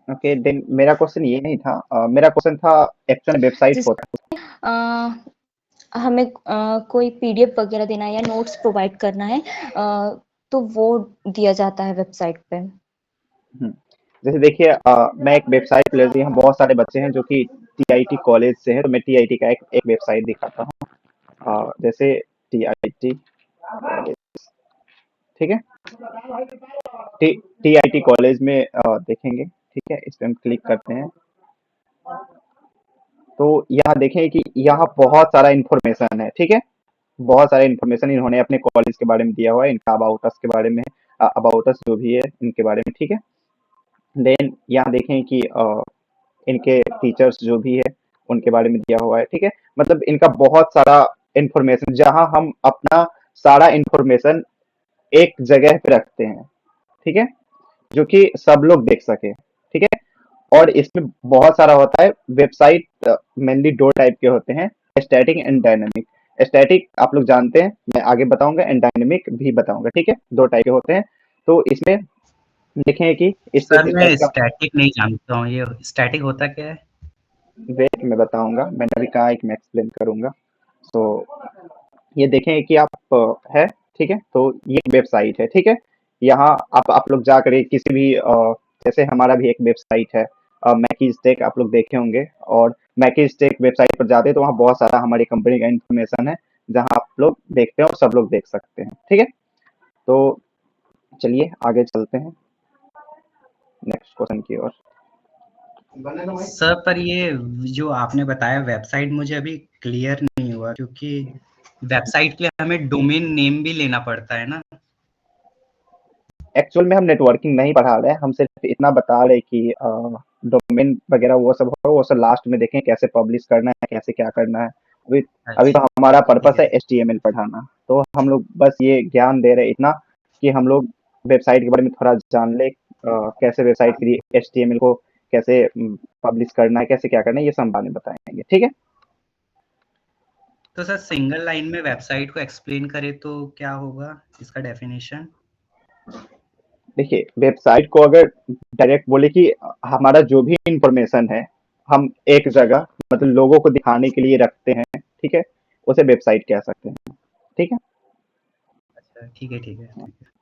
Okay, then मेरा question ये नहीं था, मेरा क्वेश्चन था एक्चुअल वेबसाइट जिस होता अ, हमें कोई पीडीएफ वगैरह देना है या नोट्स प्रोवाइड करना है तो वो दिया जाता है वेबसाइट पे। है। जैसे देखिए, मैं एक वेबसाइट पे यहाँ बहुत सारे बच्चे हैं जो कि टीआईटी कॉलेज से हैं, तो मैं टीआईटी का एक वेबसाइट दिखाता हूँ। जैसे टीआईटी, ठीक है, टीआईटी कॉलेज में देखेंगे, ठीक है, इस पे हम क्लिक करते हैं। तो यहाँ देखें कि यहाँ बहुत सारा इन्फॉर्मेशन है, ठीक है, बहुत सारा इन्फॉर्मेशन इन्होंने अपने कॉलेज के बारे में दिया हुआ है, इनका अबाउट अस के बारे में, अबाउट अस जो भी है इनके बारे में, ठीक है। देन यहाँ देखें कि इनके टीचर्स जो भी है उनके बारे में दिया हुआ है, ठीक है। मतलब इनका बहुत सारा इंफॉर्मेशन, जहां हम अपना सारा इंफॉर्मेशन एक जगह पे रखते हैं, ठीक है, जो कि सब लोग देख सके, ठीक है। और इसमें बहुत सारा होता है। वेबसाइट मेनली दो टाइप के होते हैं, स्टैटिक एंड डायनेमिक। स्टैटिक आप लोग जानते हैं, मैं आगे बताऊंगा, एंड डायनेमिक भी बताऊंगा, ठीक है, दो टाइप के होते हैं। तो इसमें देखें कि सर मैं इसका स्टैटिक नहीं जानता हूँ, ये स्टैटिक होता क्या है? वेट मैं बताऊंगा, मैंने अभी कहा कि मैं एक्सप्लेन करूंगा। तो ये देखें कि आप है, ठीक है, तो ये वेबसाइट है, ठीक है। यहाँ आप लोग जा कर किसी भी जैसे हमारा भी एक वेबसाइट है, मैकीज टेक, आप लोग देखे होंगे। और मैकीज टेक वेबसाइट पर जाते हैं तो वहाँ बहुत सारा हमारी कंपनी का इन्फॉर्मेशन है, जहाँ आप लोग देखते हैं और सब लोग देख सकते हैं, ठीक है। तो चलिए आगे चलते हैं नेक्स्ट क्वेश्चन की ओर। सर पर ये जो आपने बताया वेबसाइट मुझे अभी क्लियर नहीं हुआ, क्योंकि वेबसाइट के लिए हमें डोमेन नेम भी लेना पड़ता है ना? एक्चुअल में हम नेटवर्किंग नहीं पढ़ा रहे हैं, हम सिर्फ इतना बता रहे कि डोमेन वगैरह वो सब हो, वो सब लास्ट में देखें कैसे पब्लिश करना है, कैसे क्या करना है। अभी अभी तो अच्छा, हमारा ठीक पर्पस है है। एचटीएमएल पढ़ाना, तो हम लोग बस ये ज्ञान दे रहे हैं इतना कि हम लोग वेबसाइट के बारे में थोड़ा जान ले, कैसे वेबसाइट के लिए एचटीएमएल को कैसे पब्लिश करना है, कैसे क्या करना है, ये सब बातें बताएंगे, ठीक है। तो सर सिंगल लाइन में वेबसाइट को एक्सप्लेन करें तो क्या होगा इसका डेफिनेशन? देखिए, वेबसाइट को अगर डायरेक्ट बोले कि हमारा जो भी इंफॉर्मेशन है हम एक जगह, मतलब लोगों को दिखाने के लिए रखते हैं, ठीक है, उसे वेबसाइट कह सकते हैं, ठीक है। अच्छा, ठीक है, ठीक है, ठीक है।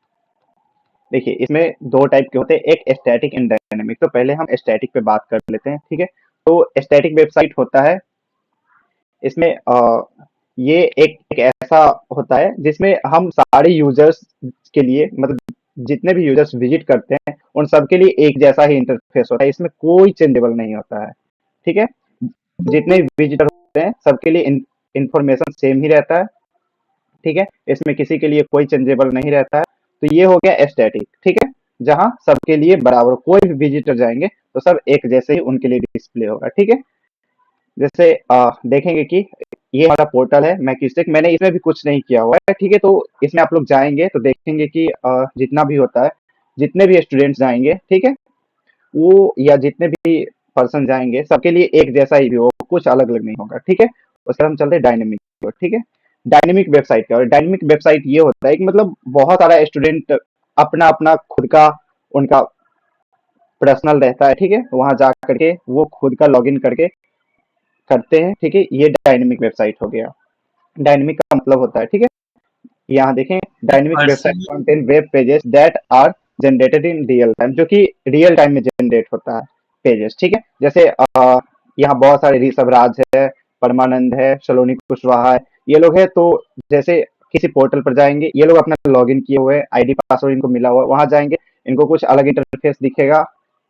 देखिए, इसमें दो टाइप के होते हैं, एक स्टैटिक एंड डायनेमिक। तो पहले हम स्टैटिक पे बात कर लेते हैं, ठीक है। तो स्टैटिक वेबसाइट होता है, इसमें ये एक ऐसा होता है जिसमें हम सारे यूजर्स के लिए, मतलब जितने भी यूजर्स विजिट करते हैं उन सबके लिए एक जैसा ही इंटरफेस होता है, इसमें कोई चेंजेबल नहीं होता है, ठीक है। जितने विजिटर होते हैं सबके लिए इंफॉर्मेशन सेम ही रहता है, ठीक है, इसमें किसी के लिए कोई चेंजेबल नहीं रहता है। तो ये हो गया स्टैटिक, ठीक है, जहां सबके लिए बराबर, कोई भी विजिटर जाएंगे तो सब एक जैसे ही उनके लिए डिस्प्ले होगा, ठीक है। जैसे देखेंगे कि ये हमारा पोर्टल है मैकिस्टेक, मैंने इसमें भी कुछ नहीं किया हुआ है, ठीक है। तो इसमें आप लोग जाएंगे तो देखेंगे कि जितना भी होता है, जितने भी स्टूडेंट्स जाएंगे, ठीक है, वो या जितने भी पर्सन जाएंगे सबके लिए एक जैसा ही होगा, कुछ अलग अलग नहीं होगा, ठीक है। उसके बाद हम चलते हैं डायनेमिक की ओर, ठीक है। डायनेमिक वेबसाइट का, और डायनेमिक वेबसाइट ये होता है कि मतलब बहुत सारा स्टूडेंट अपना अपना खुद का उनका पर्सनल रहता है, ठीक है, वहां जा करके वो खुद का लॉगिन करके करते हैं, ठीक है। ये डायनेमिक वेबसाइट हो गया। डायनेमिक का मतलब होता है, ठीक है, यहाँ देखें, dynamic website personally content web pages that are generated in real time, जो कि रियल टाइम में जनरेट होता है पेजेस, ठीक है। जैसे यहाँ बहुत सारे ऋषभ राज है, परमानंद है, सलोनी कुशवाहा है, ये लोग है। तो जैसे किसी पोर्टल पर जाएंगे, ये लोग अपना लॉगिन किए हुए, आईडी पासवर्ड इनको मिला हुआ, वहां जाएंगे, इनको कुछ अलग इंटरफेस दिखेगा,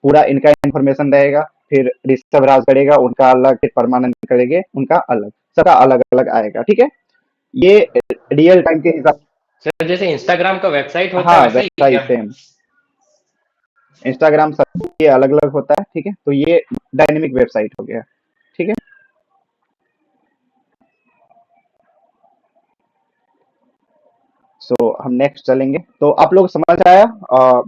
पूरा इनका इंफॉर्मेशन रहेगा। फिर ऋषभ राज करेगा उनका अलग, फिर परमानंद करेंगे उनका अलग, सबका अलग अलग आएगा, ठीक है। ये रियल टाइम के हिसाब, सर जैसे इंस्टाग्राम का वेबसाइट होता है हाँ वैसा ही वैसा ही क्या? सेम, इंस्टाग्राम सबके अलग अलग होता है, ठीक है। तो ये डायनेमिक वेबसाइट हो गया, ठीक है। सो हम नेक्स्ट चलेंगे, तो आप लोग समझ आया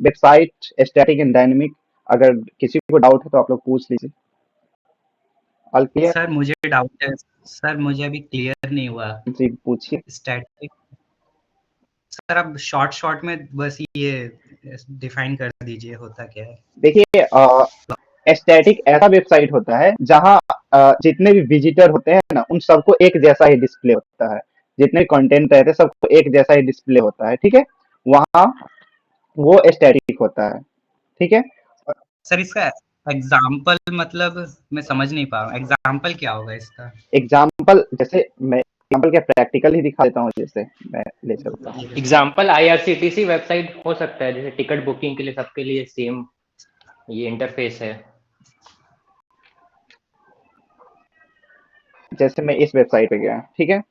वेबसाइट स्टैटिक एंड डायनेमिक। अगर किसी को डाउट है तो आप लोग पूछ लीजिए। All clear? सर मुझे डाउट है, सर मुझे अभी क्लियर नहीं हुआ। जी पूछिए। स्टैटिक, सर अब शॉर्ट शॉर्ट में बस ये डिफाइन कर दीजिए होता क्या है? देखिए स्टैटिक ऐसा वेबसाइट होता है जहां जितने भी विजिटर होते हैं ना उन सबको एक जैसा ही डिस्प्ले होता है, जितने कंटेंट रहते हैं सबको एक जैसा ही डिस्प्ले होता है, ठीक है, वहां वो स्टैटिक होता है, ठीक है। सर इसका एग्जाम्पल मतलब मैं समझ नहीं पा रहा हूँ, एग्जाम्पल क्या होगा इसका? एग्जाम्पल जैसे मैं एग्जाम्पल क्या प्रैक्टिकल ही दिखा देता हूँ, जैसे मैं ले चलता हूँ। एग्जाम्पल आईआरसीटीसी वेबसाइट हो सकता है, जैसे टिकट बुकिंग के लिए सबके लिए सेम ये इंटरफेस है। जैसे मैं इस वेबसाइट पे गया, ठीक है,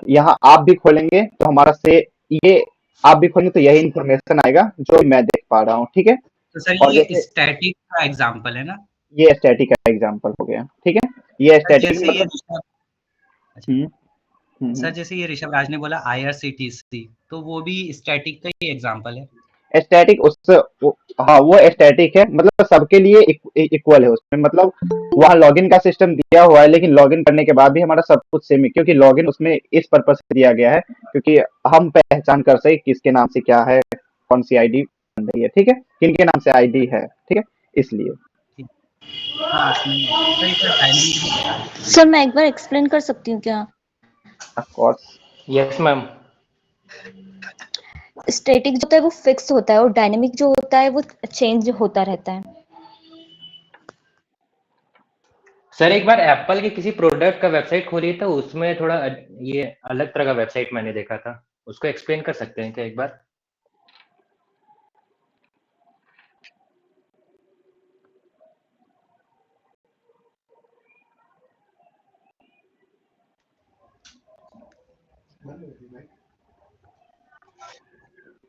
यहाँ आप भी खोलेंगे तो हमारा से ये आप भी खोलेंगे तो यही इंफॉर्मेशन आएगा जो मैं देख पा रहा हूँ, ठीक है। तो सर और ये जैसे स्टैटिक का एग्जाम्पल है ना? ये स्टैटिक का एग्जांपल हो गया, ठीक है, ये सर स्टैटिक जैसे ये मतलब ऋषभ, अच्छा, हम्म सर जैसे ये ऋषभ राज ने बोला आईआरसीटीसी, तो वो भी स्टैटिक का ही एग्जाम्पल है? स्टैटिक हाँ वो स्टैटिक है, मतलब सबके लिए इक्वल है उसमें, मतलब वहाँ लॉगिन का सिस्टम दिया हुआ है लेकिन लॉगिन करने के बाद भी हमारा सब कुछ सेम है, क्योंकि लॉगिन उसमें इस पर्पज से दिया गया है क्योंकि हम पहचान कर सके किसके नाम से क्या है, कौन सी आईडी बन रही है, ठीक है, किन के नाम से आईडी है, ठीक है, इसलिए। ठीक। हाँ सर एक बार डायनेमिक भी बता दीजिए। सर मैं एक बार एक्सप्लेन कर सकती हूँ क्या? Of course. Yes ma'am. Static जो होता है वो फिक्स होता है और डायनेमिक जो होता है वो चेंज होता रहता है। सर एक बार एप्पल के किसी प्रोडक्ट का वेबसाइट खोलिए था, उसमें थोड़ा ये अलग तरह का वेबसाइट मैंने देखा था, उसको एक्सप्लेन कर सकते हैं क्या एक बार?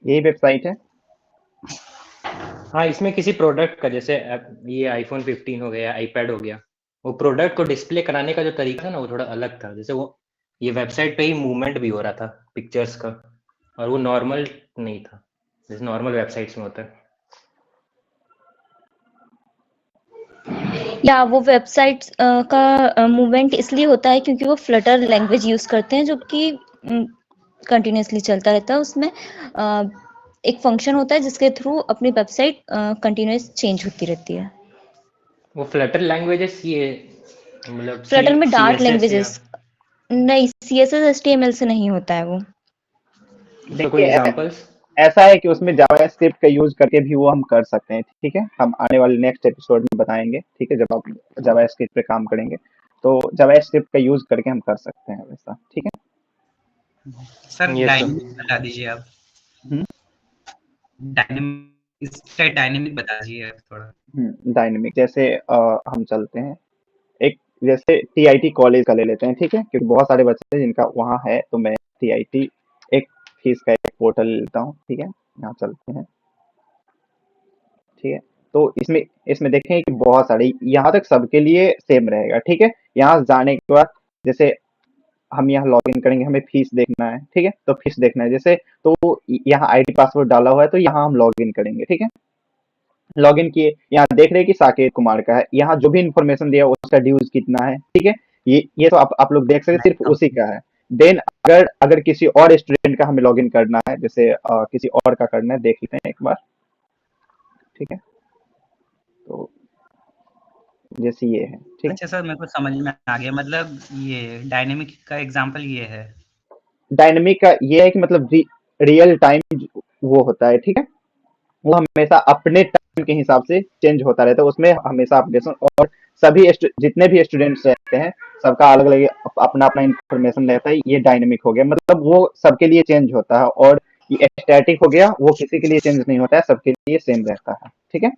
यही वेबसाइट है। हाँ, इसमें किसी प्रोडक्ट का, जैसे ये आईफोन 15 हो गया, आईपैड हो गया, वो प्रोडक्ट को डिस्प्ले कराने का जो तरीका था ना वो थोड़ा अलग था। जैसे वो ये वेबसाइट पे ही मूवमेंट भी हो रहा था पिक्चर्स का, और वो नॉर्मल नहीं था जैसे नॉर्मल वेबसाइट्स में होता है। या वो वेबसाइट का मूवमेंट इसलिए होता है क्योंकि वो फ्लटर लैंग्वेज यूज करते हैं जो कि कंटिन्यूसली चलता रहता है। उसमें एक फंक्शन होता है जिसके थ्रू अपनी वेबसाइट कंटिन्यूस चेंज होती रहती है। वो फ्लटर लैंग्वेजेस ये मतलब फ्लटर में सी डार्ट एस एस या लैंग्वेजेस नहीं, CSS HTML से नहीं होता है वो। तो कोई देखिए एग्जांपल्स? ऐसा है कि उसमें जावास्क्रिप्ट का यूज करके भी वो हम कर सकते हैं, ठीक है, हम आने वाले नेक्स्ट एपिसोड में बताएंगे, ठीक है, जब आप जावास्क्रिप्ट पे काम करेंगे तो जावास्क्रिप्ट का यूज करके हम कर सकते हैं वैसा, ठीक है। Sir yes sir. डायनेमिक बता दीजिए आप। हम्म डायनेमिक इसका डायनेमिक बता दीजिए आप थोड़ा। डायनेमिक जैसे हम चलते हैं एक, जैसे टीआईटी कॉलेज का ले लेते हैं, ठीक है, क्योंकि बहुत सारे बच्चे हैं जिनका वहाँ है, तो मैं टीआईटी एक फीस का एक पोर्टल ले लेता हूँ, ठीक है, यहाँ चलते हैं, ठीक है। तो इसमें इसमें देखें कि बहुत सारी यहाँ तक सबके लिए सेम रहेगा, ठीक है। यहाँ जाने के बाद जैसे हम यहाँ लॉगिन करेंगे, हमें फीस देखना है, ठीक है, तो फीस देखना है जैसे, तो यहाँ आईडी पासवर्ड डाला हुआ है तो यहाँ हम लॉगिन करेंगे, ठीक है। लॉगिन किए, यहाँ देख रहे हैं कि साकेत कुमार का है, यहाँ जो भी इंफॉर्मेशन दिया उसका ड्यूज कितना है, ठीक है, ये तो आप लोग देख सकते हैं, सिर्फ उसी का है। देन अगर अगर किसी और स्टूडेंट का हमें लॉगिन करना है, जैसे किसी और का करना है, देख लेते हैं एक बार, ठीक है, तो जैसे ये है, ठीक है। अच्छा सर मेरे को समझ में आ गया, मतलब ये डायनेमिक का एग्जांपल ये है। डायनेमिक का ये है कि मतलब रियल टाइम वो होता है, ठीक है, वो हमेशा अपने टाइम के हिसाब से चेंज होता रहता है, उसमें हमेशा अपडेशन, और सभी जितने भी स्टूडेंट्स रहते हैं सबका अलग अलग अपना अपना इंफॉर्मेशन रहता है, ये डायनेमिक हो गया, मतलब वो सबके लिए चेंज होता है, और ये स्टैटिक हो गया, वो किसी के लिए चेंज नहीं होता है, सबके लिए सेम रहता है, ठीक है।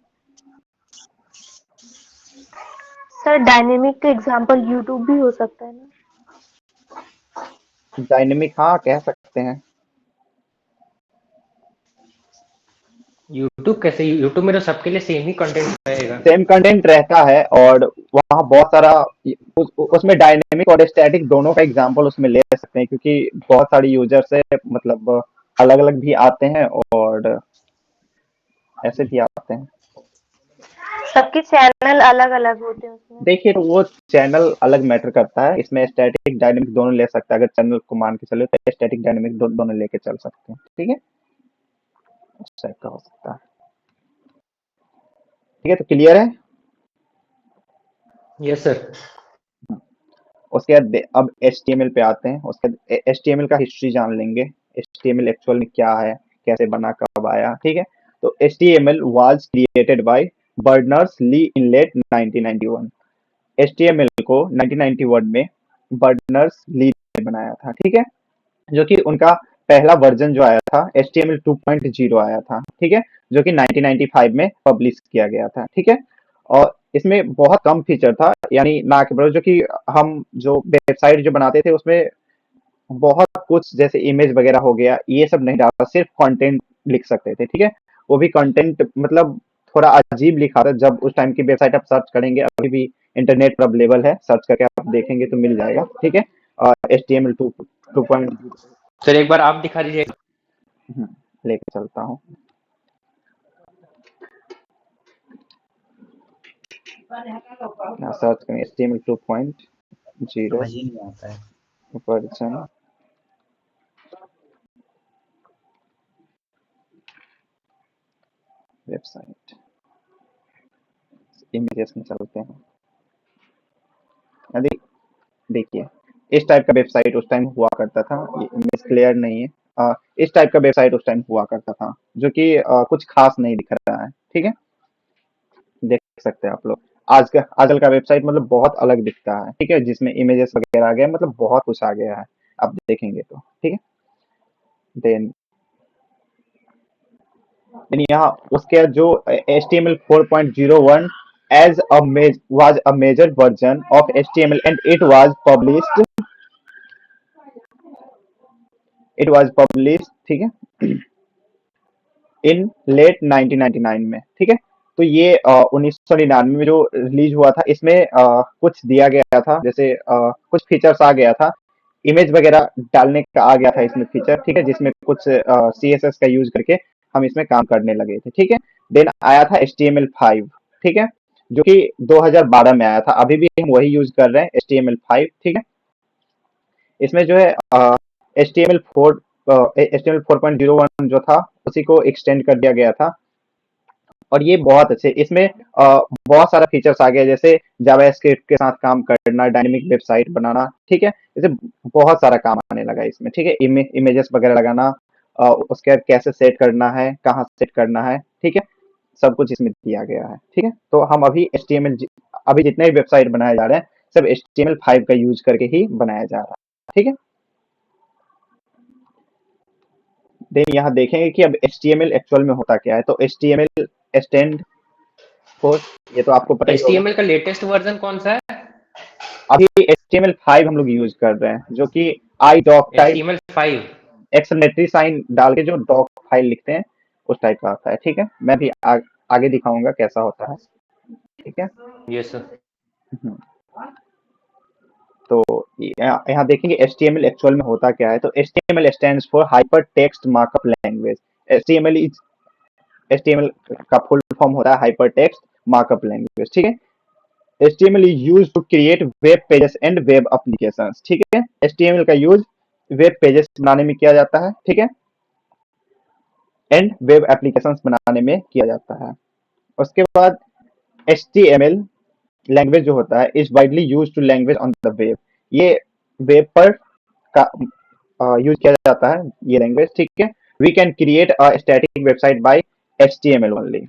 सर डायनेमिक का एग्जांपल यूट्यूब भी हो सकता है ना? डायनेमिक हाँ कह सकते हैं। यूट्यूब कैसे? यूट्यूब में तो सबके लिए सेम ही कंटेंट रहेगा। सेम कंटेंट रहता है, और वहाँ बहुत सारा उसमें डायनेमिक और स्टैटिक दोनों का एग्जांपल उसमें ले सकते हैं, क्योंकि बहुत सारे यूजर्स है, मतलब अलग अलग भी आते हैं और ऐसे भी आते हैं। सबके चैनल अलग अलग होते हैं उसमें। देखिए तो वो चैनल अलग मैटर करता है, इसमें स्टैटिक डायनेमिक दोनों ले सकता है, अगर चैनल को मान के चले तो स्टैटिक डायनेमिक दोनों लेके चल सकते हैं, ठीक है, उस टाइप का हो सकता है। ठीक है, तो क्लियर है। Yes sir. उसके बाद अब HTML पे आते हैं। उसके बाद HTML का हिस्ट्री जान लेंगे, HTML एक्चुअल में क्या है, कैसे बना, कब आया। ठीक है, तो HTML was created by Berners Lee in late 1991। HTML को 1991 में बर्नर्स ली ने बनाया था। ठीक है, जो कि उनका पहला वर्जन जो आया था HTML 2.0 आया था। ठीक है, जो कि 1995 में पब्लिश किया गया था। ठीक है, और इसमें बहुत कम फीचर था, यानी ना के बराबर, जो कि हम जो वेबसाइट जो बनाते थे उसमें बहुत कुछ जैसे इमेज वगैरह हो गया, ये सब नहीं डालता, सिर्फ कंटेंट लिख सकते थे। ठीक है, वो भी कंटेंट मतलब थोड़ा अजीब लिखा था। जब उस टाइम की वेबसाइट आप सर्च करेंगे, अभी भी इंटरनेट पर अवेलेबल है, सर्च करके आप देखेंगे तो मिल जाएगा। ठीक है, HTML 2.0 सर एक बार आप दिखा दीजिए। लेके चलता हूँ। सर्च करें HTML 2.0 समझ ही नहीं आता है। वर्जन। वेबसाइट इमेजेस में चलते हैं। यदि देखिए, इस टाइप का वेबसाइट उस टाइम हुआ करता था। ये इमेज क्लियर नहीं है। इस टाइप का वेबसाइट उस टाइम हुआ करता था, जो कि कुछ खास नहीं दिख रहा है। ठीक है, देख सकते हैं आप लोग। आजकल का वेबसाइट मतलब बहुत अलग दिखता है। ठीक है, जिसमें इमेजेस वगैरह आ गया, मतलब बहुत कुछ आ गया है, आप देखेंगे तो। ठीक है, देन यहाँ उसके जो HTML 4.01 as a was a major version of HTML and it was published। ठीक है, इन लेट 1999 में। ठीक है, तो ये 1999 में जो रिलीज हुआ था, इसमें कुछ दिया गया था, जैसे कुछ फीचर्स आ गया था, इमेज वगैरह डालने का आ गया था इसमें फीचर। ठीक है, जिसमें कुछ CSS का यूज करके हम इसमें काम करने लगे थे। ठीक है, देन आया था HTML5। ठीक है, जो कि 2012 में आया था। अभी भी हम वही यूज कर रहे हैं, HTML5। ठीक है, इसमें जो है HTML 4.01 जो था, उसी को एक्सटेंड कर दिया गया था। और ये बहुत अच्छे, इसमें बहुत सारा फीचर्स आ गया, जैसे जावास्क्रिप्ट के साथ काम करना, डायनेमिक वेबसाइट बनाना। ठीक है, जैसे बहुत सारा काम आने लगा इसमें। ठीक है, इमेजेस वगैरह लगाना, उसके बाद कैसे सेट करना है, कहाँ सेट करना है। ठीक है, सब कुछ इसमें दिया गया है। ठीक है, तो हम अभी जितने भी वेबसाइट बनाए जा रहे हैं, सब HTML5 का यूज करके ही बनाया जा रहा है। ठीक है, देन यहाँ देखेंगे कि अब HTML एक्चुअल में होता क्या है। तो HTML स्टैंड फॉर, ये तो आपको पता ही होगा। HTML का लेटेस्ट वर्जन कौन सा है? अभी HTML5 हम लोग यूज कर रहे हैं, जो कि आई doc type HTML5। Exclamatory sign डाल के जो डॉक फाइल लिखते हैं, उस टाइप का आता है। ठीक है, मैं भी आगे दिखाऊंगा कैसा होता है। ठीक है, यस सर। हम्म, तो यहाँ देखेंगे HTML एक्चुअल में होता क्या है। तो HTML stands for hyper text markup language. HTML का फुल फॉर्म होता है हाइपर टेक्स्ट मार्कअप लैंग्वेज। ठीक है, HTML is used to create web pages and web applications। ठीक है, HTML का यूज वेब पेजेस बनाने में किया जाता है। ठीक है, एंड वेब एप्लीकेशंस बनाने में किया जाता है। उसके बाद HTML लैंग्वेज जो होता है is widely use to language on the web. ये वेब पर का यूज किया जाता है, ये लैंग्वेज। ठीक है, we can create a static website by HTML only.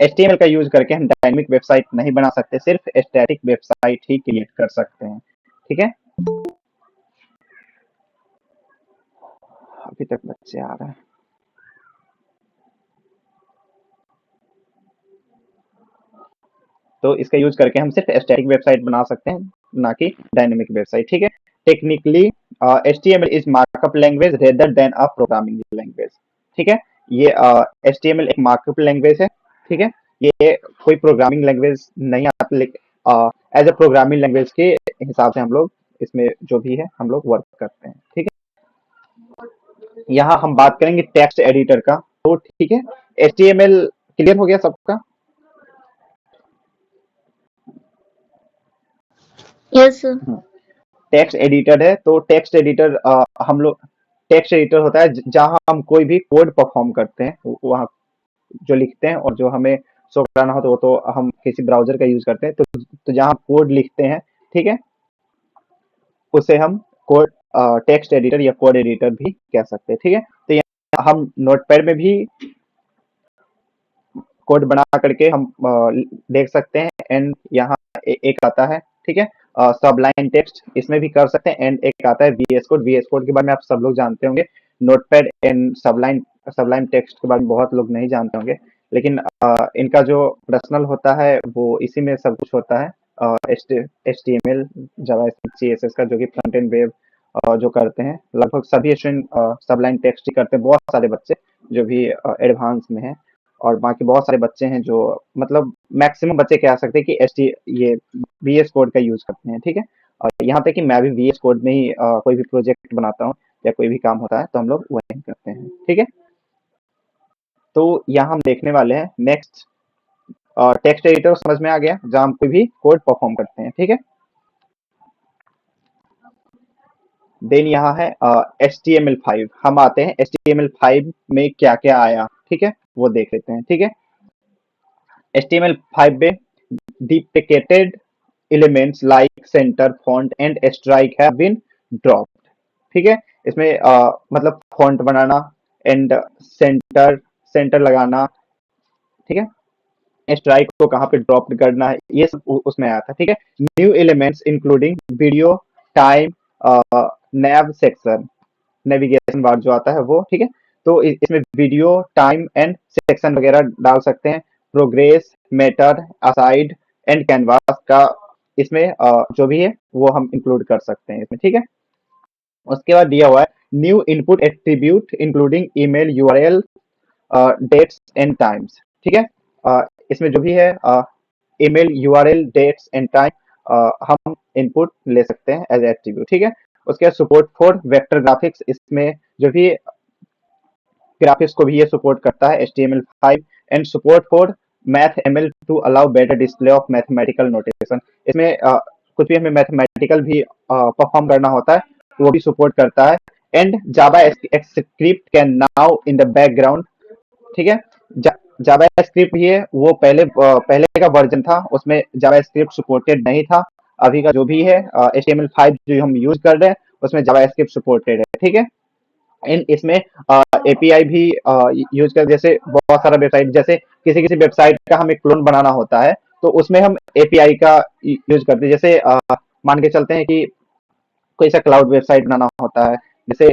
HTML का यूज करके हम डायनेमिक वेबसाइट नहीं बना सकते, सिर्फ स्टैटिक वेबसाइट ही क्रिएट कर सकते हैं। ठीक है, अभी तक बच्चे आ रहे हैं। तो इसका यूज करके हम सिर्फ स्टैटिक वेबसाइट बना सकते हैं, ना कि डायनेमिक वेबसाइट। ठीक है, technically HTML is markup language rather than a programming language. ठीक है, ये HTML एक मार्कअप लैंग्वेज है। ठीक है, ये कोई प्रोग्रामिंग लैंग्वेज नहीं आती, लेकिन एज अ प्रोग्रामिंग लैंग्वेज के हिसाब से हम लोग इसमें जो भी है हम लोग वर्क करते हैं। ठीक है, यहाँ हम बात करेंगे टेक्स्ट एडिटर का। तो ठीक है, HTML क्लियर हो गया सबका। Yes sir. टेक्स्ट एडिटर है, तो टेक्स्ट एडिटर हम लोग टेक्स्ट एडिटर होता है जहां हम कोई भी कोड परफॉर्म करते हैं, वहां जो लिखते हैं और जो हमें शो कराना हो तो वो तो हम किसी ब्राउजर का यूज करते हैं। तो जहाँ कोड लिखते हैं, ठीक है, उसे हम कोड टेक्स्ट एडिटर या कोड एडिटर भी कह सकते हैं, ठीक है। तो यहाँ हम नोटपैड में भी कोड बना करके हम देख सकते हैं। एंड यहाँ एक आता है, ठीक है, सबलाइन टेक्स्ट, इसमें भी कर सकते हैं। एंड एक आता है वीएस कोड। वीएस कोड के बारे में आप सब लोग जानते होंगे। नोटपैड एंड सबलाइन टेक्स्ट के बारे में बहुत लोग नहीं जानते होंगे, लेकिन इनका जो पर्सनल होता है वो इसी में सब कुछ होता है। HTML, जावास्क्रिप्ट, CSS का, जो कि फ्रंट एंड वेब जो करते हैं, लगभग सभी स्टूडेंट सबलाइन टेक्स्ट ही करते हैं। बहुत सारे बच्चे जो भी एडवांस में हैं, और बाकी बहुत सारे बच्चे हैं जो, मतलब मैक्सिमम बच्चे कह सकते हैं कि ये VS कोड का यूज करते हैं, ठीक है। और यहाँ तक कि मैं भी VS कोड में ही कोई भी प्रोजेक्ट बनाता हूँ या कोई भी काम होता है तो हम लोग वही करते हैं, ठीक है। तो यहाँ हम देखने वाले हैं नेक्स्ट, टेक्स्ट एडिटर समझ में आ गया, जहाँ हम कोई भी कोड परफॉर्म करते हैं, ठीक है। देन यहाँ है HTML5। हम आते हैं HTML5 में क्या क्या आया, ठीक है, वो देख लेते हैं, ठीक है। HTML5 में deprecated elements like center, font and strike have been dropped, ठीक है। इसमें मतलब फॉन्ट बनाना एंड सेंटर लगाना, ठीक है, स्ट्राइक को कहाँ पे ड्रॉप करना है, ये सब उसमें आया था, ठीक है। New elements including video, time, nav section, navigation bar जो आता है वो, ठीक है। तो इसमें वीडियो, टाइम एंड सेक्शन वगैरह डाल सकते हैं। Progress, meter, aside and canvas का इसमें जो भी है वो हम इंक्लूड कर सकते हैं इसमें, ठीक है। उसके बाद दिया हुआ है new input attribute including email URL, dates and times, ठीक है। इसमें जो भी है email URL, dates and time हम इनपुट ले सकते हैं एज एट्रीब्यूट, ठीक है। उसके बाद सपोर्ट फॉर वेक्टर ग्राफिक्स, इसमें जो भी ग्राफिक्स को भी ये सपोर्ट करता है HTML5। And support for MathML to allow better display of mathematical notation, इसमें कुछ भी हमें मैथमेटिकल भी परफॉर्म करना होता है वो भी सपोर्ट करता है। And Java script can now in the background, ठीक है। जावा स्क्रिप्ट भी है, वो पहले का वर्जन था उसमें जावा स्क्रिप्ट सपोर्टेड नहीं था। अभी का जो भी है HTML5 जो हम यूज कर रहे हैं उसमें जावा स्क्रिप्ट सपोर्टेड है, ठीक है। इन इसमें API भी यूज कर, जैसे बहुत सारा वेबसाइट, जैसे किसी वेबसाइट का हमें क्लोन बनाना होता है तो उसमें हम API का यूज करते हैं। जैसे मान के चलते हैं कि कोई सा क्लाउड वेबसाइट बनाना होता है, जैसे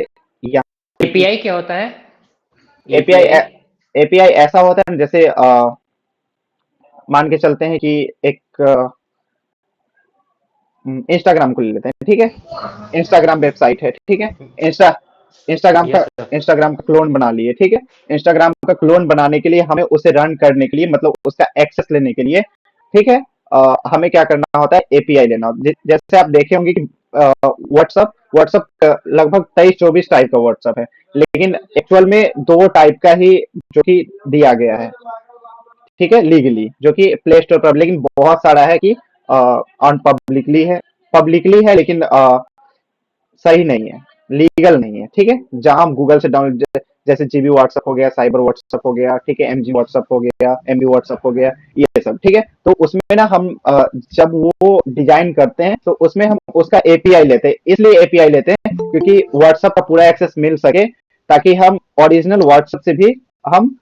API क्या होता है? API ऐसा होता है जैसे मान के चलते हैं कि एक इंस्टाग्राम को ले लेते हैं, ठीक है। इंस्टाग्राम वेबसाइट है, ठीक है। इंस्टाग्राम का क्लोन बना लिए, ठीक है। इंस्टाग्राम का क्लोन बनाने के लिए हमें उसे रन करने के लिए, मतलब उसका एक्सेस लेने के लिए, ठीक है, हमें क्या करना होता है, API लेना। जैसे आप देखे होंगे कि व्हाट्सएप लगभग 23-24 टाइप का व्हाट्सएप है, लेकिन एक्चुअल में 2 टाइप का ही जो कि दिया गया है, ठीक है, लीगली, जो कि प्ले स्टोर पर, लेकिन बहुत सारा है कि पब्लिकली है लेकिन सही नहीं है, लीगल नहीं है, ठीक है। जहां हम गूगल से डाउनलोड, जैसे GB व्हाट्सएप हो गया, साइबर व्हाट्सएप हो गया, ठीक है, MG व्हाट्सएप हो गया, MB व्हाट्सएप हो गया, ये सब, ठीक है। तो उसमें ना हम जब वो डिजाइन करते हैं तो उसमें हम उसका API लेते हैं। इसलिए API लेते हैं क्योंकि व्हाट्सएप का पूरा एक्सेस मिल सके, ताकि हम ओरिजिनल व्हाट्सएप से भी हम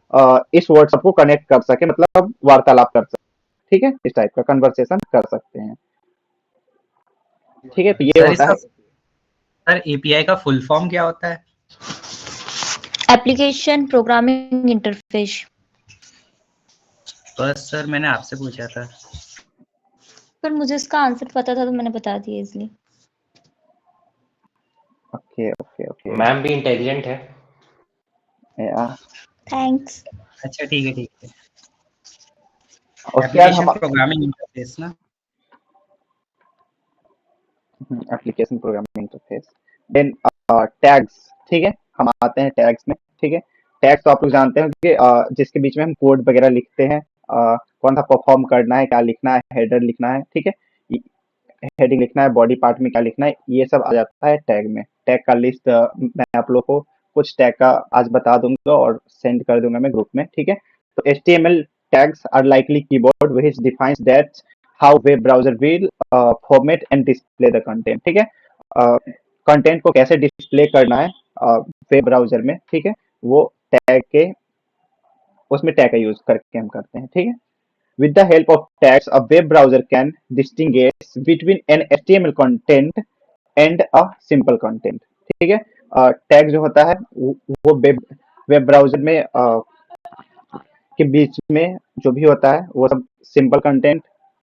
इस व्हाट्सएप को कनेक्ट कर सके, मतलब वार्तालाप कर सके, ठीक है, इस टाइप का कन्वर्सेशन कर सकते हैं, ठीक है। तो ये होता है। सर API का फुल फॉर्म क्या होता है? Application programming interface. बस सर मैंने आपसे पूछा था। पर मुझे इसका आंसर पता था तो मैंने बता दिया इसलिए। ओके। मैम भी इंटेलिजेंट है। थैंक्स। अच्छा ठीक है। उसके बाद एप्लीकेशन हम प्रोग्रामिंग इंटरफेस ना? Application programming interface. Then tags, ठीक है, हम आते हैं टैग्स में, ठीक है। टैग्स तो आप लोग जानते हैं कि जिसके बीच में हम कोड वगैरह लिखते हैं, कौन सा परफॉर्म करना है, क्या लिखना है, हेडर लिखना है, ठीक है, हेडिंग लिखना है, बॉडी पार्ट में क्या लिखना है, ये सब आ जाता है टैग में। टैग का लिस्ट मैं आप लोग को कुछ टैग का आज बता दूंगा और सेंड कर दूंगा मैं ग्रुप में, ठीक है। तो HTML tags are likely keyboard which defines that how web browser will format and display the content. ठीक है, कंटेंट को कैसे डिस्प्ले करना है वेब ब्राउजर में, ठीक है, वो टैग के उसमें टैग का यूज करके हम करते हैं. ठीक है, with the help of tags a web browser can distinguish between an HTML content and a simple content. ठीक है, टैग जो होता है वो वेब ब्राउजर में के बीच में जो भी होता है वो सब सिंपल कंटेंट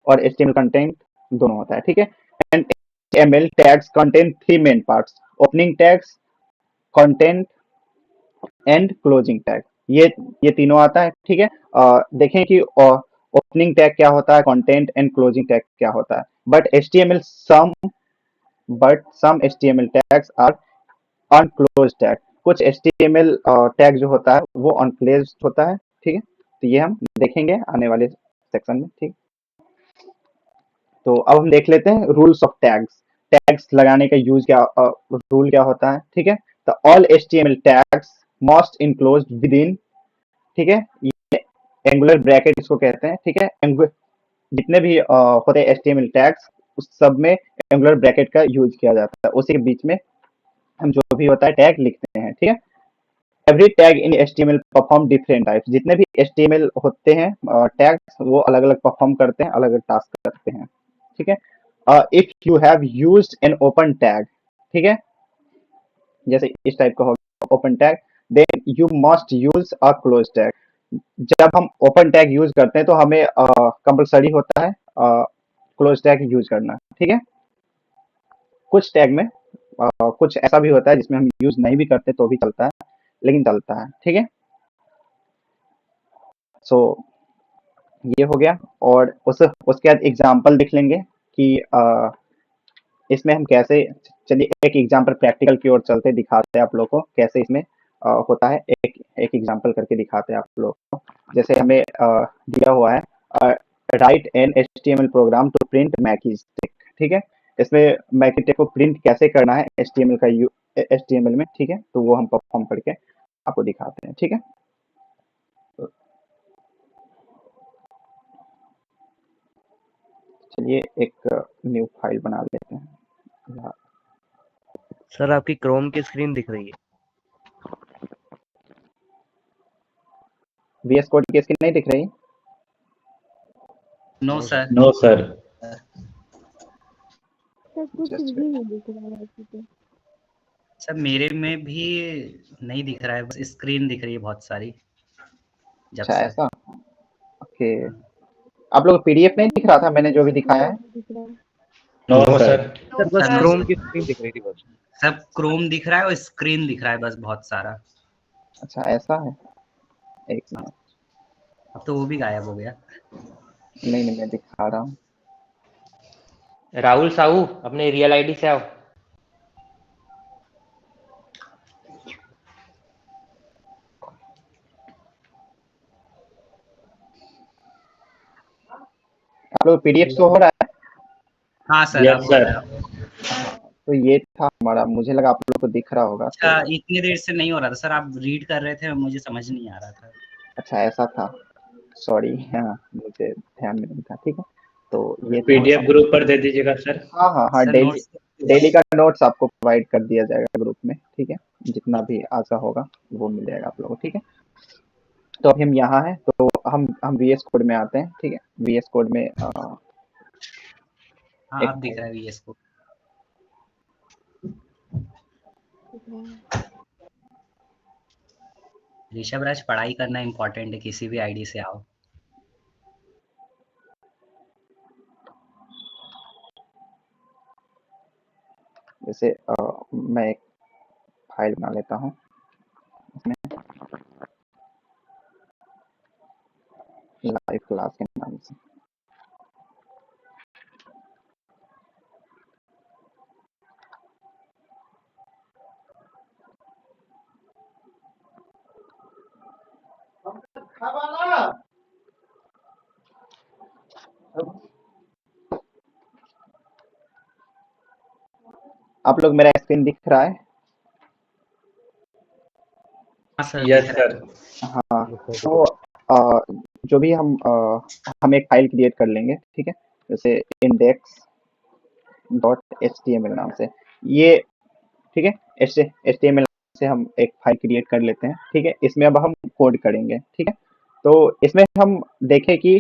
और HTML कंटेंट दोनों होता है. ठीक है, and HTML tags contain three main parts: opening tags, content and closing tag. ये तीनों आता है. ठीक है, देखें कि ओपनिंग टैग क्या होता है, कंटेंट एंड क्लोजिंग टैग क्या होता है. But some HTML tags are unclosed tag. कुछ HTML टैग जो होता है वो अनक्लोज्ड होता है. ठीक है, तो ये हम देखेंगे आने वाले सेक्शन में. ठीक, तो अब हम देख लेते हैं रूल्स ऑफ टैग्स. टैग्स लगाने का यूज क्या, रूल क्या होता है. ठीक है, तो all HTML tags must enclosed with in. ठीक है, ये एंगुलर ब्रैकेट इसको कहते हैं. ठीक है, जितने भी होते हैं HTML टैग्स उस सब में एंगुलर ब्रैकेट का यूज किया जाता है. उसी के बीच में हम जो भी होता है टैग लिखते हैं. ठीक है, every tag in HTML perform different types. जितने भी HTML होते हैं टैग्स वो अलग अलग परफॉर्म करते हैं, अलग अलग टास्क करते हैं. ठीक है, if you have used an open tag, ठीक है, जैसे इस टाइप का होगा open tag, then you must use a close tag. जब हम ओपन टैग यूज करते हैं तो हमें कंपलसरी होता है क्लोज टैग यूज करना. ठीक है, कुछ टैग में कुछ ऐसा भी होता है जिसमें हम यूज नहीं भी करते तो भी चलता है, लेकिन चलता है. ठीक है, सो ये हो गया. और उसके बाद एग्जांपल देख लेंगे कि इसमें हम कैसे, चलिए एक एग्जांपल प्रैक्टिकल की ओर चलते दिखाते हैं आप लोग को कैसे इसमें होता है. एक एग्जांपल करके दिखाते हैं आप लोग को. जैसे हमें दिया हुआ है write an HTML program to print Mickey stick. ठीक है, इसमें मैकी स्टिक को प्रिंट कैसे करना है HTML में. ठीक है, तो वो हम परफॉर्म करके आपको दिखाते हैं. ठीक है, चलिए एक न्यू फाइल बना लेते हैं. सर आपकी क्रोम की स्क्रीन दिख रही है. VS कोड की स्क्रीन नहीं दिख रही? No sir. No sir. Sir कुछ भी नहीं दिख रहा है वैसे तो. सर मेरे में भी नहीं दिख रहा है, बस स्क्रीन दिख रही है बहुत सारी. जब अच्छा से ऐसा, ओके. आप लोग PDF नहीं दिख रहा था मैंने जो भी दिखाया है? दिख रहा है. No sir. सर बस सर, क्रोम की स्क्रीन दिख रही थी बस. सब क्रोम दिख रहा है और स्क्रीन दिख रहा है बस बहुत सारा. अच्छा ऐसा है, एक मिनट. अब तो वो भी गायब हो गया. नहीं मैं दिखा रहा हूँ. राहुल साहू अपने रियल आईडी से आओ. आप लोग PDF शो हो रहा है? हाँ सर. Yes sir. तो ये था हमारा, मुझे लगा आप लोग को दिख रहा होगा. अच्छा, इतनी देर से नहीं हो रहा था सर, आप रीड कर रहे थे, मुझे समझ नहीं आ रहा था. अच्छा ऐसा था, सॉरी. हाँ मुझे ध्यान में नहीं था. ठीक है, तो ये PDF ग्रुप पर दे दीजिएगा सर. हाँ सर, डेली का नोट्स आपको प्रोवाइड कर दिया जाएगा ग्रुप में. ठीक है, जितना भी आशा होगा वो मिल जाएगा आप लोगों को. ठीक है, तो अभी हम यहाँ हैं, तो हम VS कोड में आते हैं. ठीक है, VS कोड में हाँ अब दिख रहा है VS को. ऋषभ राज, पढ़ाई करना इम्पोर्टेंट है, किसी भी आईडी से आओ. जैसे मैं एक फाइल बना लेता हूँ इसमें लाइव क्लास के नाम से. आप लोग मेरा स्क्रीन दिख रहा है? हाँ सर. Yes sir. हाँ, तो जो भी हम एक फाइल क्रिएट कर लेंगे, ठीक है, जैसे index.html नाम से, ये ठीक है, HTML से हम एक फाइल क्रिएट कर लेते हैं, ठीक है। इसमें अब हम कोड करेंगे, ठीक है। तो इसमें हम देखें कि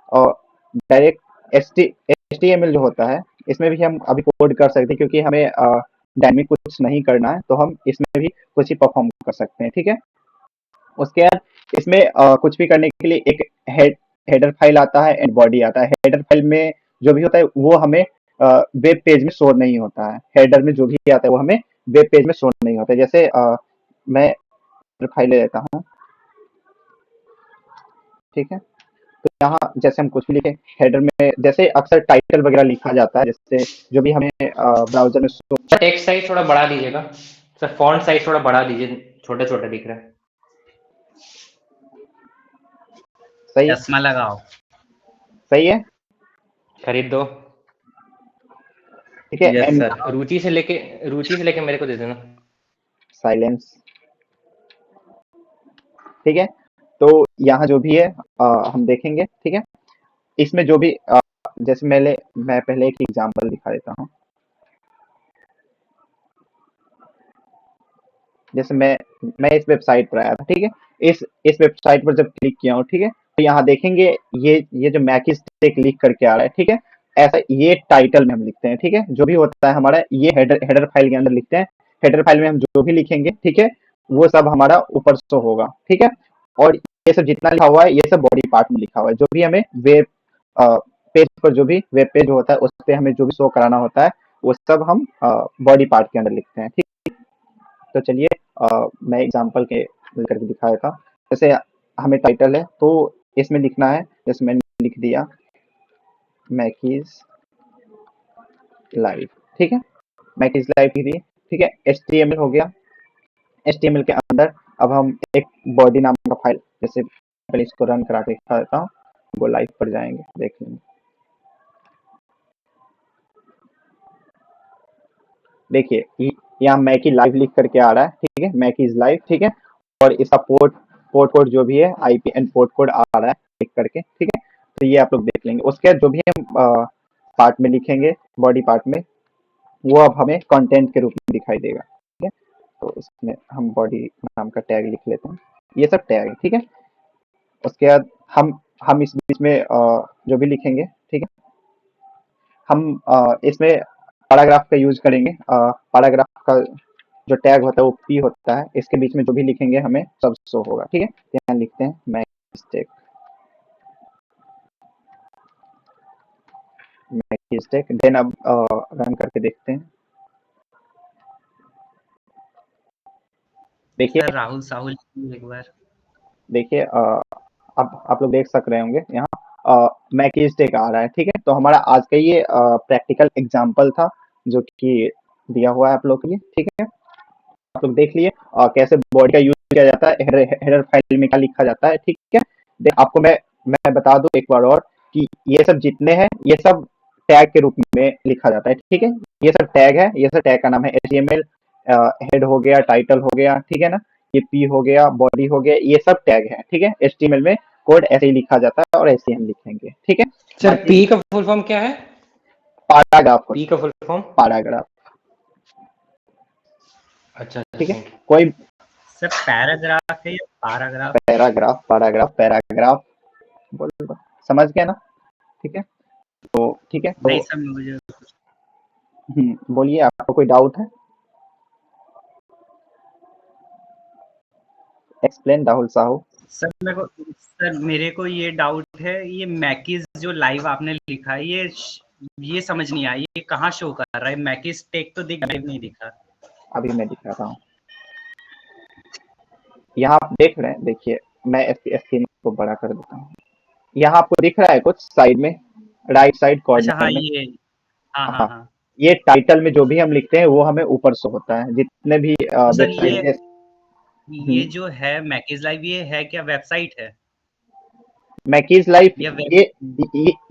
डायरेक्ट HTML जो होता है, इसमें भी हम अभी कोड कर सकते हैं, क्योंकि हमें डायनेमिक कुछ नहीं करना है, तो हम इसमें भी कुछ ही परफॉर्म कर सकते हैं, ठीक है। उसके बाद इसमें कुछ भी करने के लिए एक हेडर फाइल आता है एंड बॉडी आता है। हेडर फाइल में जो भी होता है वो हमें वेब पेज में शो नहीं होता है। हेडर में जो भी आता है वो हमें वेब पेज में शो नहीं होता है। जैसे मैं हेडर फाइल ले लेता हूँ, ठीक है। तो यहाँ जैसे हम कुछ भी लिखे हेडर में, जैसे अक्सर टाइटल वगैरह लिखा जाता है, जैसे जो भी हमें ब्राउजर में शो। टेक्स्ट साइज थोड़ा बढ़ा दीजिएगा सर, फॉन्ट साइज थोड़ा बढ़ा दीजिए, छोटे छोटे दिख रहा है। सही है, चश्मा लगाओ। सही है, खरीद दो। ठीक है। Yes and sir. रुचि से लेके मेरे को दे देना। साइलेंस, ठीक है। तो यहाँ जो भी है हम देखेंगे, ठीक है। इसमें जो भी जैसे मैं पहले एक एग्जांपल दिखा देता हूँ। जैसे मैं इस वेबसाइट पर आया था, ठीक है। इस वेबसाइट पर जब क्लिक किया हूँ, ठीक है, तो यहाँ देखेंगे ये जो मैकी स्टेक लिख करके आ रहा है, ठीक है। ऐसा ये टाइटल में हम लिखते हैं, ठीक है। जो भी होता है हमारा ये हेडर फाइल के अंदर लिखते हैं। हेडर फाइल में हम जो भी लिखेंगे, ठीक है, वो सब हमारा ऊपर शो होगा, ठीक है। और ये सब जितना लिखा हुआ है ये सब बॉडी पार्ट में लिखा हुआ है। जो भी हमें वेब पेज पर जो भी वेब पेज होता है उस पर हमें जो भी शो कराना होता है वो सब हम बॉडी पार्ट के अंदर लिखते हैं, ठीक। तो चलिए मैं एग्जांपल के करके दिखा देता हूँ। जैसे हमें टाइटल है तो इसमें लिखना है, जैसे मैंने लिख दिया मैकीज लाइव, ठीक है। मैकीज लाइव लिख दिए, ठीक है। HTML हो गया। HTML के अंदर अब हम एक बॉडी नाम का फाइल, जैसे पहले इसको रन करा के दिखा देता हूँ, वो लाइव पर जाएंगे, देख लेंगे। देखिए यहाँ मैकी लाइव लिख करके आ रहा है, ठीक है, मैकीज लाइव, ठीक है। और इसका पोर्ट कोड जो भी है IP एंड पोर्ट कोड आ रहा है लिख करके, ठीक है। तो ये आप लोग देख लेंगे। उसके बाद जो भी हम पार्ट में लिखेंगे, बॉडी पार्ट में, वो अब हमें कंटेंट के रूप में दिखाई देगा, ठीक है। तो इसमें हम बॉडी नाम का टैग लिख लेते हैं। ये सब टैग है, ठीक है। उसके बाद हम इस बीच में जो भी लिखेंगे, ठीक है, हम इसमें पैराग्राफ का यूज करेंगे। पैराग्राफ का जो टैग होता है वो P होता है। इसके बीच में जो भी लिखेंगे हमें सब शो होगा, ठीक है। यहाँ लिखते हैं मैकी स्टेक, देन अब रन करके देखते हैं। देखिए सर राहुल साहुल एक बार। देखिए अब आप लोग देख सक रहे होंगे यहाँ मैकी स्टेक आ रहा है, ठीक है। तो हमारा आज का ये प्रैक्टिकल एग्जांपल था जो कि दिया हुआ है आप लोग के लिए, ठीक है। आप लोग देख लिए कैसे बॉडी का यूज किया जाता है, हेडर फाइल में क्या लिखा जाता है, ठीक है। आपको मैं बता दूं एक बार और कि ये सब जितने हैं ये सब टैग के रूप में लिखा जाता है, ठीक है। ये सब टैग है, ये सब टैग का नाम है HTML। हेड हो गया, टाइटल हो गया, ठीक है ना, ये P हो गया, बॉडी हो गया, ये सब टैग है, ठीक है। HTML में कोड ऐसे ही लिखा जाता है और ऐसे ही हम लिखेंगे, ठीक है। सर P का फुल फॉर्म क्या है? पैराग्राफ, P का फुल फॉर्म पैराग्राफ, अच्छा, ठीक है। कोई सर पैराग्राफ है या पैराग्राफ? पैराग्राफ, पैराग्राफ, पैराग्राफ बोल दो, समझ गया ना, ठीक है। तो ठीक है, नहीं तो सर मुझे बोलिए, आपको कोई डाउट है? एक्सप्लेन राहुल साहू। सर मेरे को ये डाउट है, ये मैकीज जो लाइव आपने लिखा है ये समझ नहीं आया, ये कहाँ शो कर रहा है? मैकीज टेक तो नहीं दिखा। अभी मैं दिखाता हूँ। यहाँ आप देख रहे हैं, देखिए मैं स्क्रीन को बड़ा कर देता हूँ। यहाँ आपको दिख रहा है कुछ साइड में, राइट साइड अच्छा कॉर्नर हाँ में। ये हाँ हाँ हाँ, हाँ। ये टाइटल में जो भी हम लिखते हैं वो हमें ऊपर शो होता है। जितने भी तो सर वेबसाइट ये जो है मैकीज लाइव, ये है क्या वेबसाइट है? मैकीज लाइफ, या वेब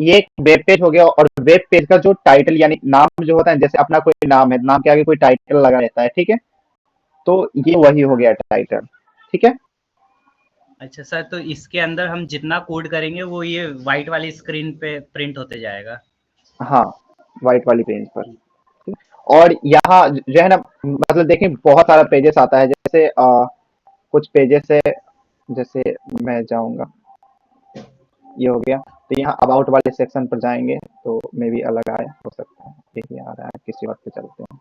ये एक वेब पेज हो गया। और वेब पेज का जो टाइटल यानी नाम जो होता है, जैसे अपना कोई नाम है, नाम के आगे कोई टाइटल लगा रहता है, ठीक है। तो ये वही हो गया टाइटल, ठीक है। अच्छा सर, तो इसके अंदर हम जितना कोड करेंगे वो ये व्हाइट वाली स्क्रीन पे प्रिंट होते जाएगा। हाँ, व्हाइट वाली पेज पर। और यहाँ जो है ना, मतलब देखें बहुत सारा पेजेस आता है, जैसे कुछ पेजेस है, जैसे मैं जाऊंगा, ये हो गया, तो यहाँ अबाउट वाले सेक्शन पर जाएंगे तो मे भी अलग आया हो सकता है, देखिए आ रहा है, किसी बात पे चलते हैं।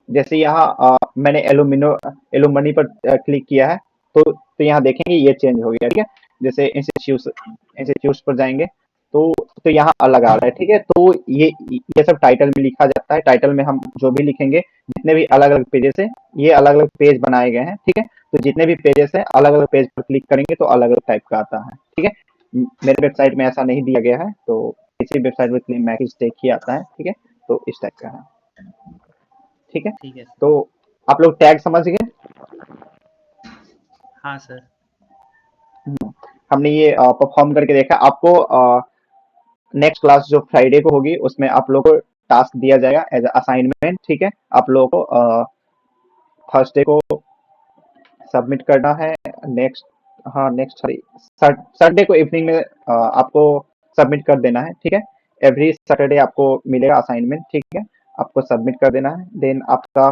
जैसे यहाँ मैंने एलुमनी पर क्लिक किया है, तो यहाँ देखेंगे ये चेंज हो गया, ठीक है। जैसे इंस्टीट्यूट्स पर जाएंगे तो यहाँ अलग आ रहा है, ठीक है। तो ये सब टाइटल में लिखा जाता है, टाइटल में हम जो भी लिखेंगे, जितने भी अलग अलग पेजेस है, ये अलग अलग पेज बनाए गए हैं, ठीक है। तो जितने भी पेजेस है, अलग अलग पेज पर क्लिक करेंगे तो अलग अलग टाइप का आता है, ठीक है। मेरे वेबसाइट में ऐसा नहीं दिया गया है, तो किसी वेबसाइट में क्लीन मैकेज टेक ही आता है, ठीक है। तो इस टाइप का है, ठीक है। ठीक है। तो आप लोग टैग समझ गए? हाँ सर। हमने ये परफॉर्म करके देखा। आपको नेक्स्ट क्लास जो फ्राइडे को होगी उसमें आप लोगों को टास्क दिया जाएगा एज असाइनमेंट, ठीक है। आप लोगों को थर्सडे को सबमिट करना है। नेक्स्ट, हाँ नेक्स्ट सैटरडे को इवनिंग में आपको सबमिट कर देना है, ठीक है। एवरी सैटरडे आपको मिलेगा असाइनमेंट, ठीक है। आपको सबमिट कर देना है। देन आपका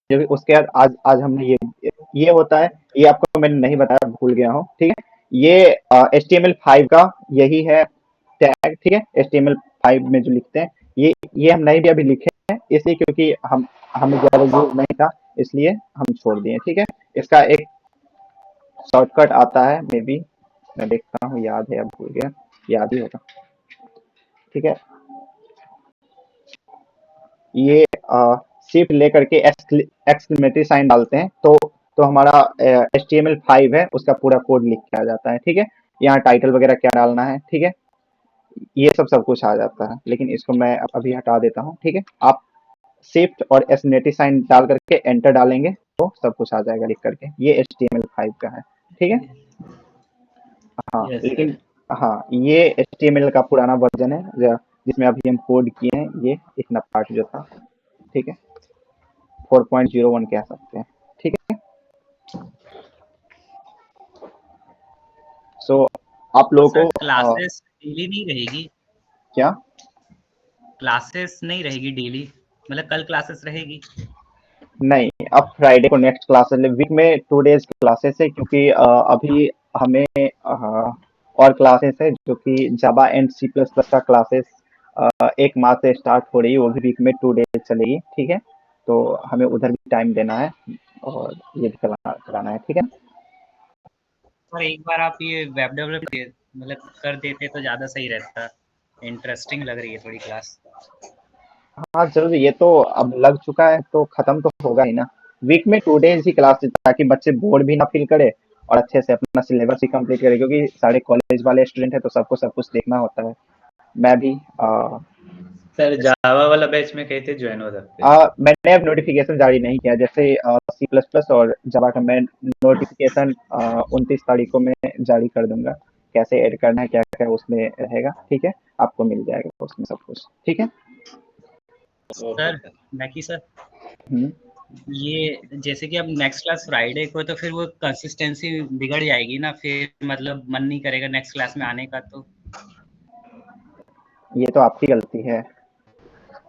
जो भी उसके बाद आज हमने ये होता है, ये आपको मैंने नहीं बताया, भूल गया हूँ, ठीक है। ये HTML5 का यही है टैग, ठीक है। HTML5 में जो लिखते हैं, ये हम नहीं भी अभी लिखे हैं, इसलिए क्योंकि हमें ज्यादा यूज नहीं था, इसलिए हम छोड़ दिए, ठीक है। इसका एक शॉर्टकट आता है, मे बी मैं देखता हूँ, याद है, अब भूल गया, याद ही होगा, ठीक है। ये शिफ्ट लेकर के एक्सक्लेमेटरी साइन डालते हैं तो हमारा HTML5 है, उसका पूरा कोड लिख के आ जाता है, ठीक है। यहाँ टाइटल वगैरह क्या डालना है, ठीक है, ये सब कुछ आ जाता है। लेकिन इसको मैं अभी हटा देता हूँ, ठीक है। आप शिफ्ट और एक्सक्लेमेटरी साइन डाल करके एंटर डालेंगे तो सब कुछ आ जाएगा लिख करके। ये HTML5 का है, ठीक है। हाँ Yes, लेकिन sir. हाँ, ये HTML का पुराना वर्जन है जिसमें अभी हम कोड किए हैं, ये इतना पार्ट जो था, ठीक है। 4.01 कह सकते हैं, ठीक है। सो आप तो लोगों सर को क्लासेस डेली नहीं रहेगी? क्या क्लासेस नहीं रहेगी डेली, मतलब कल क्लासेस रहेगी? नहीं, अब फ्राइडे को नेक्स्ट क्लासेस, वीक में 2 डेज क्लासेस है, क्योंकि अभी हमें और क्लासेस है जो कि जावा एंड C++ का क्लासेस 1 मार्च से स्टार्ट हो रही है, वो भी वीक में 2 डेज चलेगी, ठीक है। तो हमें उधर भी टाइम देना है और ये भी कराना है, ठीक है। सर एक बार आप ये वेब डेवलपमेंट मतलब कर देते तो ज़्यादा सही रहता। इंटरेस्टिंग लग रही है थोड़ी क्लास। हाँ जरूर, ये तो अब लग चुका है तो खत्म तो होगा ही ना। वीक में 2 डेज ही क्लास, ताकि बच्चे बोर्ड भी ना फील करे और अच्छे से अपना सिलेबस भी कंप्लीट करे, क्योंकि सारे कॉलेज वाले स्टूडेंट है तो सबको सब कुछ देखना होता है। मैं भी सर जावा वाला बैच में कहते ज्वाइन हो सकते हैं। मैंने अब नोटिफिकेशन जारी नहीं किया, जैसे C++ और जावा का मैं नोटिफिकेशन 29 तारीख को मैं जारी कर दूंगा। कैसे ऐड करना है, क्या क्या उसमें रहेगा, ठीक है। आपको मिल जाएगा उसमें सब कुछ, ठीक है। सर मैकी सर, हम्म। ये जैसे कि अब नेक्स्ट क्लास फ्राइडे को, तो फिर वो कंसिस्टेंसी बिगड़ जाएगी ना, फिर मतलब मन नहीं करेगा नेक्स्ट क्लास में आने का। तो ये तो आपकी गलती है,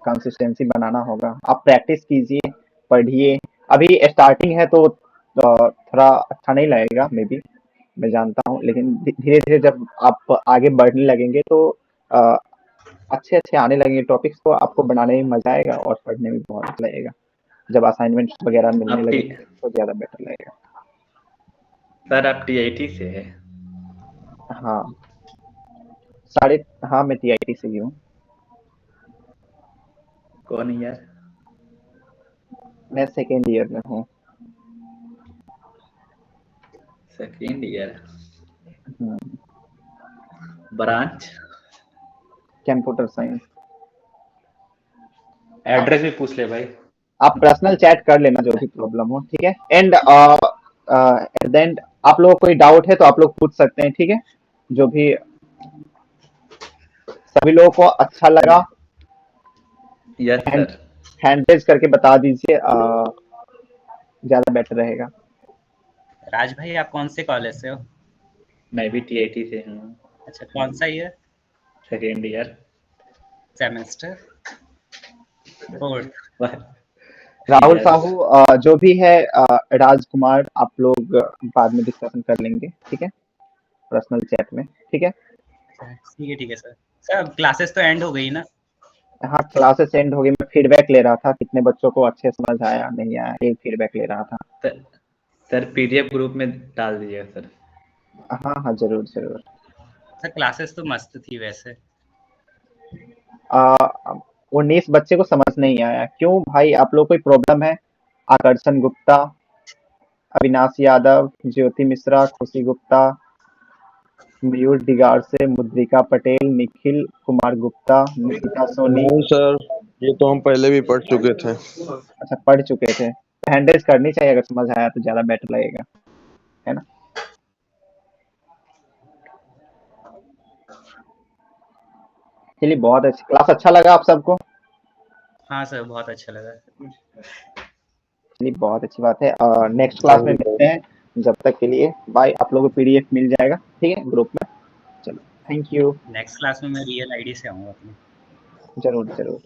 कंसिस्टेंसी बनाना होगा। आप प्रैक्टिस कीजिए, पढ़िए। अभी स्टार्टिंग है तो थोड़ा अच्छा नहीं लगेगा, मे बी, मैं जानता हूँ, लेकिन धीरे धीरे जब आप आगे बढ़ने लगेंगे तो अ, अच्छे अच्छे आने लगेंगे टॉपिक्स, तो आपको बनाने में मजा आएगा और पढ़ने में बहुत अच्छा लगेगा। जब असाइनमेंट वगैरह मिलने आप लगेंगे तो ज्यादा बेटर लगेगा। सर आप TIT से है? हाँ साढ़े, हाँ मैं TIT से ही हूँ। कौन ईयर? मैं सेकेंड ईयर में हूँ। Second year. Hmm, branch? Computer science. Address भी पूछ ले भाई। आप पर्सनल चैट कर लेना जो भी प्रॉब्लम हो, ठीक है। एंड एट द एंड आप लोगों को कोई डाउट है तो आप लोग पूछ सकते हैं, ठीक है। जो भी सभी लोगों को अच्छा लगा। Yes and sir. Hand raise करके बता दीजिए, ज्यादा बेटर रहेगा। राज भाई आप कौन से कॉलेज से हो? मैं भी टीआईटी से हूँ, अच्छा, कौन सा year? Second year. Semester? Fourth? Rahul Sahu, जो भी है, राजकुमार, आप लोग बाद में डिस्कशन कर लेंगे, ठीक है, पर्सनल चैट में, ठीक है। ठीक है सर। सर अब क्लासेस तो एंड हो गई ना? हाँ, क्लासेस एंड हो गई। मैं फीडबैक ले रहा था, कितने बच्चों को अच्छे समझ आया नहीं आया, एक फीडबैक ले रहा था। सर पीडीएफ ग्रुप में डाल दीजिएगा सर। हाँ हाँ, जरूर जरूर। सर क्लासेस तो मस्त थी वैसे। 19 बच्चे को समझ नहीं आया, क्यों भाई? आप लोग कोई प्रॉब्लम है? आकर्षण गुप्ता, अविनाश यादव, ज्योति मिश्रा, खुशी गुप्ता, मयूर डिगार से, मुद्रिका पटेल, निखिल कुमार गुप्ता, निकिता सोनी। नहीं सर, ये तो हम पहले भी पढ़ चुके थे। अच्छा, पढ़ चुके थे। हैंडल्स करनी चाहिए, अगर समझ आया तो ज्यादा बेटर लगेगा, है ना। चलिए, बहुत अच्छी क्लास, अच्छा लगा आप सबको? हाँ सर, बहुत अच्छा लगा। चलिए, बहुत अच्छी बात है। नेक्स्ट क्लास में मिलते हैं, जब तक के लिए बाय। आप लोगों को पीडीएफ मिल जाएगा, ठीक है, ग्रुप में। चलो, थैंक यू। नेक्स्ट क्लास में मैं रियल आईडी से आऊंगा अपनी। जरूर जरूर।